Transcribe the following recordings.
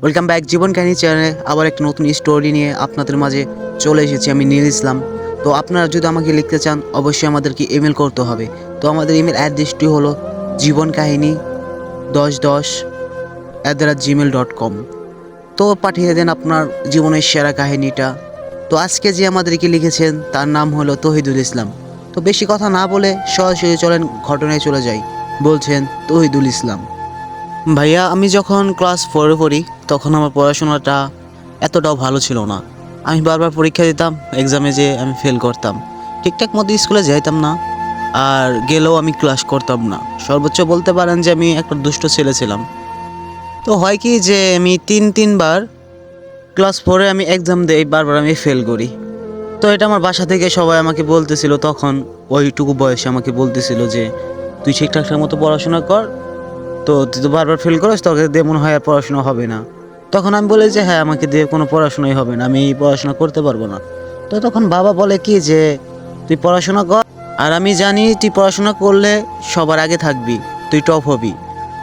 Welcome back জীবন কাহিনী চ্যানেলে আবার একটা নতুন স্টোরি নিয়ে আপনাদের মাঝে চলে এসেছি আমি নীল ইসলাম। তো আপনারা যদি আমাকে লিখতে চান অবশ্যই আমাদেরকে ইমেল করতে হবে। তো আমাদের ইমেল অ্যাড্রেসটি হলো জীবন কাহিনী 1010@gmail.com। তো পাঠিয়ে দেন আপনার জীবনের সেরা কাহিনীটা। তো আজকে যে আমাদেরকে লিখেছেন তার নাম হলো তহিদুল ইসলাম। তো বেশি কথা না বলে সরাসরি চলেন ঘটনায় চলে যাই। বলছেন তহিদুল ইসলাম, ভাইয়া আমি যখন ক্লাস 4-এ পড়ি তখন আমার পড়াশোনাটা এতটাও ভালো ছিল না। আমি বারবার পরীক্ষা দিতাম, এক্সামে যেয়ে আমি ফেল করতাম, ঠিকঠাক মতো স্কুলে যাইতাম না, আর গেলেও আমি ক্লাস করতাম না। সর্বোচ্চ বলতে পারেন যে আমি একটা দুষ্ট ছেলে ছিলাম। তো হয় কি যে আমি তিনবার ক্লাস 4-এ আমি এক্সাম দেই, বারবার আমি ফেল করি। তো এটা আমার বাসা থেকে সবাই আমাকে বলতেছিল, তখন ওইটুকু বয়সে আমাকে বলতেছিল যে তুই ঠিকঠাক মতো পড়াশোনা কর, তো তুই তো বারবার ফেল করিস, তোকে দিয়ে মনে হয় আর পড়াশোনা হবে না। তখন আমি বলি যে হ্যাঁ, আমাকে দিয়ে কোনো পড়াশোনাই হবে না, আমি পড়াশোনা করতে পারবো না। তো তখন বাবা বলে কি যে তুই পড়াশোনা কর, আর আমি জানি তুই পড়াশোনা করলে সবার আগে থাকবি, তুই টপ হবি।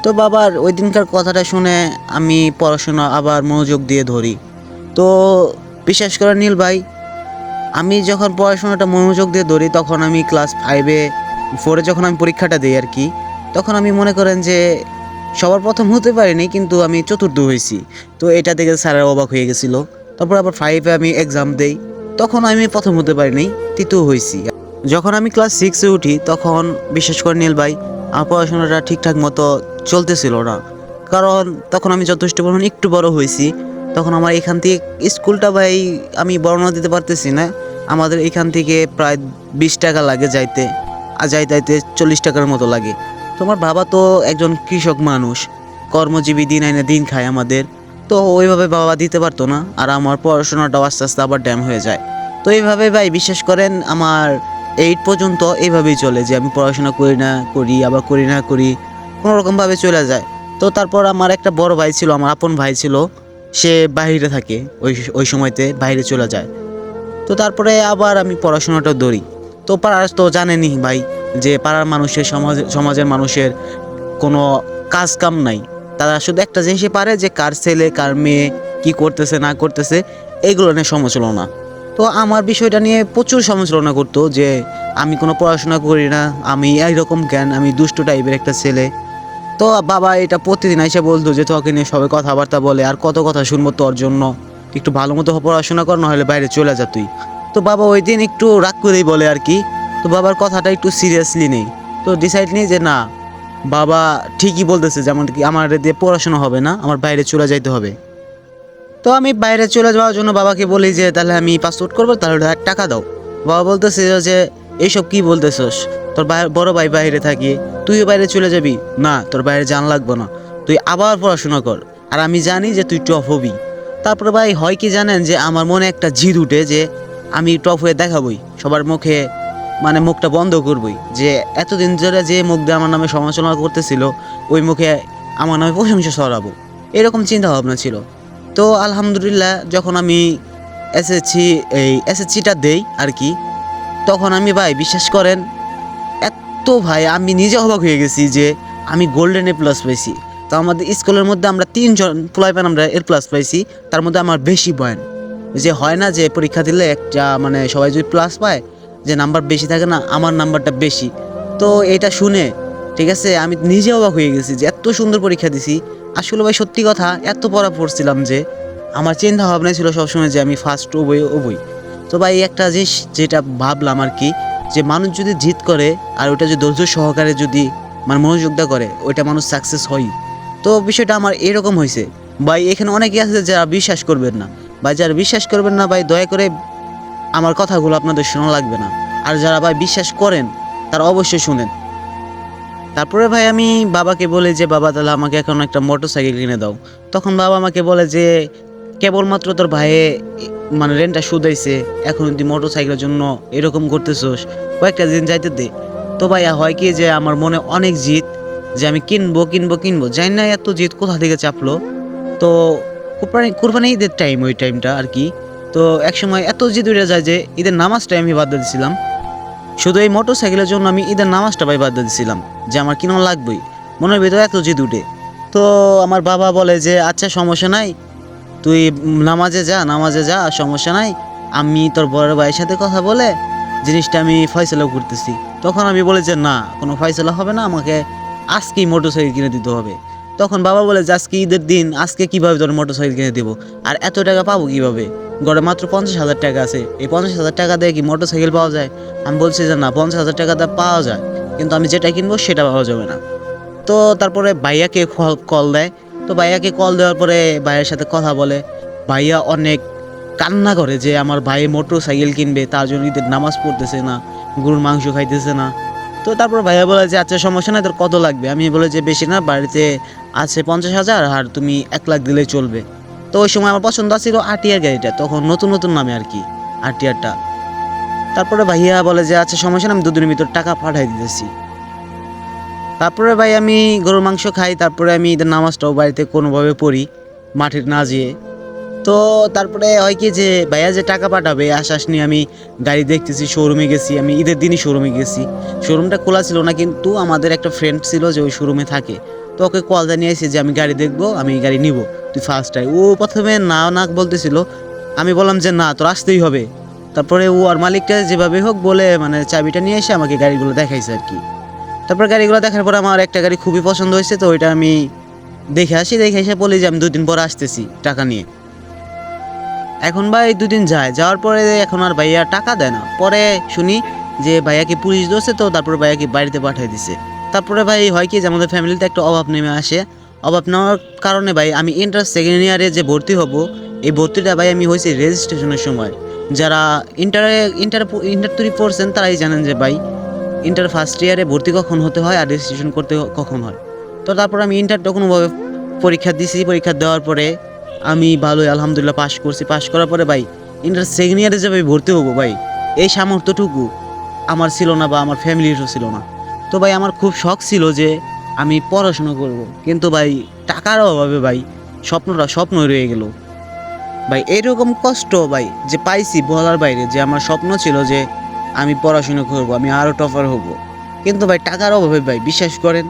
তো বাবার ওই দিনকার কথাটা শুনে আমি পড়াশোনা আবার মনোযোগ দিয়ে ধরি। তো বিশ্বাস করে নীল ভাই, আমি যখন পড়াশোনাটা মনোযোগ দিয়ে ধরি তখন আমি ক্লাস 4-এ যখন আমি পরীক্ষাটা দিই আর কি, তখন আমি মনে করেন যে সবার প্রথম হতে পারিনি, কিন্তু আমি চতুর্থ হয়েছি। তো এটা দেখে স্যারের অবাক হয়ে গেছিলো। তারপর আবার 5-এ আমি এক্সাম দেই, তখন আমি প্রথম হতে পারিনি, তৃতীয় হয়েছি। যখন আমি ক্লাস 6-এ উঠি তখন বিশেষ করে নীল ভাই আমার পড়াশোনাটা ঠিকঠাক মতো চলতেছিল না। কারণ তখন আমি যথেষ্ট পরিমাণ একটু বড় হয়েছি। তখন আমার এখান থেকে স্কুলটা ভাই আমি বর্ণনা দিতে পারতেছি না। আমাদের এখান থেকে প্রায় 20 টাকা লাগে যাইতে, আর যাইতে 40 টাকার মতো লাগে। তোমার বাবা তো একজন কৃষক মানুষ, কর্মজীবী, দিন আইনে দিন খায় আমাদের। তো ওইভাবে বাবা দিতে পারতো না, আর আমার পড়াশোনাটাও আস্তে আস্তে আবার ড্যাম হয়ে যায়। তো এইভাবে ভাই বিশ্বাস করেন আমার 8 পর্যন্ত এইভাবেই চলে, যে আমি পড়াশোনা করি না করি, আবার করি না করি, কোনোরকমভাবে চলে যায়। তো তারপর আমার একটা বড় ভাই ছিল, আমার আপন ভাই ছিল, সে বাইরে থাকে, ওই ওই সময়তে বাইরে চলে যায়। তো তারপরে আবার আমি পড়াশোনাটা ধরি। তো পাড়ার তো জানেনই ভাই যে পাড়ার মানুষের সমাজের মানুষের কোনো কাজ কাম নাই। তারা শুধু একটা জিনিসই পারে যে কার ছেলে কার মেয়ে কি করতেছে না করতেছে, এইগুলো নিয়ে সমালোচনা। তো আমার বিষয়টা নিয়ে প্রচুর সমালোচনা করতো যে আমি কোনো পড়াশোনা করি না, আমি এইরকম জ্ঞান, আমি দুষ্ট টাইপের একটা ছেলে। তো বাবা এটা প্রতিদিন এসে বলতো যে তোকে নিয়ে সবাই কথাবার্তা বলে, আর কত কথা শুনবো তোর জন্য, একটু ভালো মতো পড়াশোনা কর, নাহলে বাইরে চলে যা তুই। তো বাবা ওই দিন একটু রাগ করেই বলে আর কি। তো বাবার কথাটা একটু সিরিয়াসলি নেই। তো ডিসাইড নিই যে না, বাবা ঠিকই বলতেছে, যেমন কি আমার দিয়ে পড়াশোনা হবে না, আমার বাইরে চলে যাইতে হবে। তো আমি বাইরে চলে যাওয়ার জন্য বাবাকে বলি যে তাহলে আমি পাসপোর্ট করবো, তাহলে টাকা দাও। বাবা বলতেছে যে এইসব কি বলতেছস, তোর বড় ভাই বাইরে থাকি, তুইও বাইরে চলে যাবি? না, তোর বাইরে জান লাগবো না, তুই আবার পড়াশোনা কর, আর আমি জানি যে তুই টপ হবি। তারপরে ভাই হয় কি জানেন, যে আমার মনে একটা জিদ উঠে যে আমি টপ হয়ে দেখাবই, সবার মুখে মানে মুখটা বন্ধ করবই, যে এতদিন ধরে যে মুখ দিয়ে আমার নামে সমালোচনা করতেছিল ওই মুখে আমার নামে প্রশংসা ছড়াবো, এরকম চিন্তা ভাবনা ছিল। তো আলহামদুলিল্লাহ যখন আমি এসএসসিটা দেই আর কি, তখন আমি ভাই বিশ্বাস করেন এত ভাই আমি নিজে অবাক হয়ে গেছি যে আমি গোল্ডেন এ প্লাস পাইছি। তো আমাদের স্কুলের মধ্যে আমরা 3 জন পোলাপান আমরা এ প্লাস পাইছি, তার মধ্যে আমার বেশি বয়ান। যে হয় না যে পরীক্ষা দিলে একটা মানে সবাই যদি প্লাস পায়, যে নাম্বার বেশি থাকে না, আমার নাম্বারটা বেশি। তো এটা শুনে ঠিক আছে আমি নিজে অবাক হয়ে গেছি যে এত সুন্দর পরীক্ষা দিছি। আসলে ভাই সত্যি কথা এত পড়া পড়ছিলাম যে আমার চিন্তা ভাবনা ছিল সবসময় যে আমি ফার্স্ট হবই। তো ভাই একটা জিনিস যেটা ভাবলাম আর কি, যে মানুষ যদি জিত করে আর ওটা যদি ধৈর্য সহকারে যদি মানে মনোযোগটা করে, ওইটা মানুষ সাকসেস হয়। তো বিষয়টা আমার এরকম হয়েছে ভাই। এখানে অনেকে আছে যারা বিশ্বাস করবেন না ভাই, যারা বিশ্বাস করবেন না ভাই দয়া করে আমার কথাগুলো আপনাদের শোনা লাগবে না, আর যারা ভাই বিশ্বাস করেন তারা অবশ্যই শুনেন। তারপরে ভাই আমি বাবাকে বলি যে বাবা তাহলে আমাকে এখন একটা মোটর সাইকেল কিনে দাও। তখন বাবা আমাকে বলে যে কেবলমাত্র তোর ভাইয়ে মানে রেন্টটা শুধাইছে, এখন তুই মোটর সাইকেলের জন্য এরকম করতেছোস, কয়েকটা দিন যাইতে দে। তো ভাইয়া হয় কি যে আমার মনে অনেক জিদ, যে আমি কিনবো, জানি না এত জিদ কোথা থেকে চাপলো। তো কুরবানি ঈদের টাইম, ওই টাইমটা আর কি। তো একসময় এত জিদ উঠে যায় যে ঈদের নামাজটা আমি বাদ দিয়ে দিয়েছিলাম, শুধু এই মোটর সাইকেলের জন্য আমি ঈদের নামাজটা ভাই বাদ দিয়ে দিয়েছিলাম, যে আমার কিনা লাগবেই, মনের ভিতরে এত জিদ উঠে। তো আমার বাবা বলে যে আচ্ছা সমস্যা নাই, তুই নামাজে যা, সমস্যা নাই, আমি তোর বড় ভাইয়ের সাথে কথা বলে জিনিসটা আমি ফয়সালা করতেছি। তখন আমি বলি যে না, কোনো ফয়সালা হবে না, আমাকে আজকেই মোটরসাইকেল কিনে দিতে হবে। তখন বাবা বলে যে আজকে ঈদের দিন, আজকে কীভাবে তোর মোটরসাইকেল কিনে দেবো, আর এত টাকা পাবো কীভাবে, ঘরে মাত্র 50,000 টাকা আছে, এই 50,000 টাকা দিয়ে কি মোটরসাইকেল পাওয়া যায়? আমি বলছি যে না, 50,000 টাকা দিয়ে পাওয়া যায়, কিন্তু আমি যেটা কিনবো সেটা পাওয়া যাবে না। তো তারপরে ভাইয়াকে কল দেয়। তো ভাইয়াকে কল দেওয়ার পরে ভাইয়ের সাথে কথা বলে। ভাইয়া অনেক কান্না করে যে আমার ভাই মোটর সাইকেল কিনবে, তার জন্য ঈদের নামাজ পড়তেছে না, গরুর মাংস খাইতেছে না। তো তারপর ভাইয়া বলে যে আচ্ছা সমস্যা নাই, তোর কত লাগবে? আমি বলে যে বেশি না, বাড়িতে আছে 50,000, আর তুমি 1 লাখ দিলেই চলবে। তো ওই সময় আমার পছন্দ ছিল আরটিআর গাড়িটা, তখন নতুন নতুন নামে আর কি, আরটিআরটা। তারপরে ভাইয়া বলে যে আচ্ছা সমস্যা না, আমি 2 দিনের ভিতর টাকা পাঠাই দিতেছি। তারপরে ভাই আমি গরুর মাংস খাই, তারপরে আমি ঈদের নামাজটাও বাড়িতে কোনোভাবে পড়ি, মাঠের না যেয়ে। তো তারপরে হয় কি যে ভাইয়া যে টাকা পাঠাবে আশ্বাস নিয়ে আমি গাড়ি দেখতেছি, শোরুমে গেছি, আমি ঈদের দিনই শোরুমে গেছি। শোরুমটা খোলা ছিল না, কিন্তু আমাদের একটা ফ্রেন্ড ছিল যে ওই শোরুমে থাকে। তো ওকে কল জানিয়েছি যে আমি গাড়ি দেখবো, আমি গাড়ি নিব, তুই ফার্স্ট আয়। ও প্রথমে না না বলতেছিল, আমি বললাম যে না, তোর আসতেই হবে। তারপরে ও আর মালিকটা যেভাবে হোক বলে মানে চাবিটা নিয়ে এসে আমাকে গাড়িগুলো দেখাইছে আর কি। তারপর গাড়িগুলো দেখার পর আমার একটা গাড়ি খুবই পছন্দ হয়েছে, তো ওইটা আমি দেখে এসে বলি যে আমি 2 দিন পর আসতেছি টাকা নিয়ে। এখন ভাই 2 দিন যাওয়ার পরে এখন আর ভাইয়া টাকা দেয় না। পরে শুনি যে ভাইয়াকে পুলিশ ধরছে, তো তারপর ভাইয়াকে বাড়িতে পাঠিয়ে দিছে। তারপরে ভাই হয় কি যে আমাদের ফ্যামিলিতে একটা অভাব নেমে আসে। অভাব নেওয়ার কারণে ভাই আমি ইন্টার সেকেন্ড ইয়ারে যে ভর্তি হব, এই ভর্তিটা ভাই আমি হয়েছি রেজিস্ট্রেশনের সময়। যারা ইন্টারে ইন্টার ইন্টার তৈরি পড়ছেন তারাই জানেন যে ভাই ইন্টার ফার্স্ট ইয়ারে ভর্তি কখন হতে হয় আর রেজিস্ট্রেশন করতে কখন হয়। তো তারপর আমি ইন্টারটা কোনোভাবে পরীক্ষা দিছি। পরীক্ষা দেওয়ার পরে আমি ভালোই আলহামদুলিল্লাহ পাশ করছি। পাশ করার পরে ভাই ইন্টার সেকেন্ড ইয়ারে যে ভাই ভর্তি হবো ভাই, এই সামর্থ্যটুকু আমার ছিল না বা আমার ফ্যামিলিরও ছিল না। তো ভাই আমার খুব শখ ছিল যে আমি পড়াশোনা করব, কিন্তু ভাই টাকার অভাবে ভাই স্বপ্নটা স্বপ্নই রয়ে গেল। ভাই এরকম কষ্ট ভাই যে পাইছি বলার বাইরে, যে আমার স্বপ্ন ছিল যে আমি পড়াশোনা করব, আমি আরও টপার হব, কিন্তু ভাই টাকার অভাবে ভাই বিশ্বাস করেন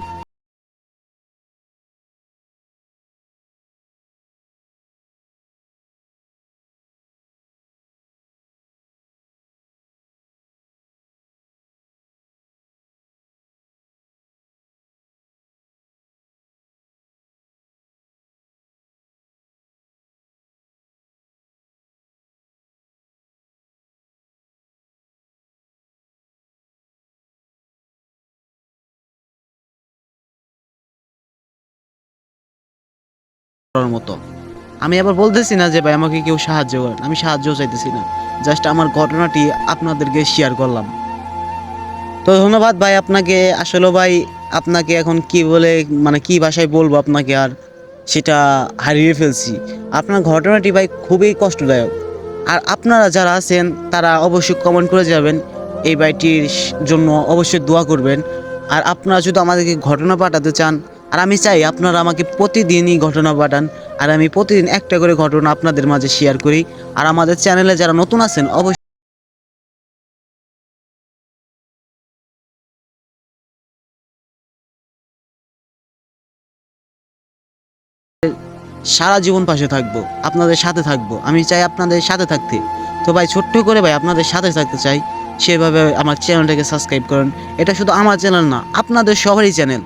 করার মতো। আমি আবার বলতেছি না যে ভাই আমাকে কেউ সাহায্য করেন, আমি সাহায্যও চাইতেছি না, জাস্ট আমার ঘটনাটি আপনাদেরকে শেয়ার করলাম। তো ধন্যবাদ ভাই আপনাকে। আসলে ভাই আপনাকে এখন কি বলে মানে কি ভাষায় বলবো আপনাকে, আর সেটা হারিয়ে ফেলছি। আপনার ঘটনাটি ভাই খুবই কষ্টদায়ক। আর আপনারা যারা আছেন তারা অবশ্যই কমেন্ট করে যাবেন, এই ভাইটির জন্য অবশ্যই দোয়া করবেন। আর আপনারা যদি আমাদেরকে ঘটনা পাঠাতে চান, আর আমি চাই আপনারা আমাকে প্রতিদিনই ঘটনা পাঠান, আর আমি প্রতিদিন একটা করে ঘটনা আপনাদের মাঝে শেয়ার করি। আর আমাদের চ্যানেলে যারা নতুন আছেন অবশ্যই সারা জীবন পাশে থাকবো, আপনাদের সাথে থাকবো, আমি চাই আপনাদের সাথে থাকতে। তো ভাই ছোট্ট করে ভাই আপনাদের সাথে থাকতে চাই, সেভাবে আমার চ্যানেলটাকে সাবস্ক্রাইব করেন। এটা শুধু আমার চ্যানেল না, আপনাদের সবারই চ্যানেল।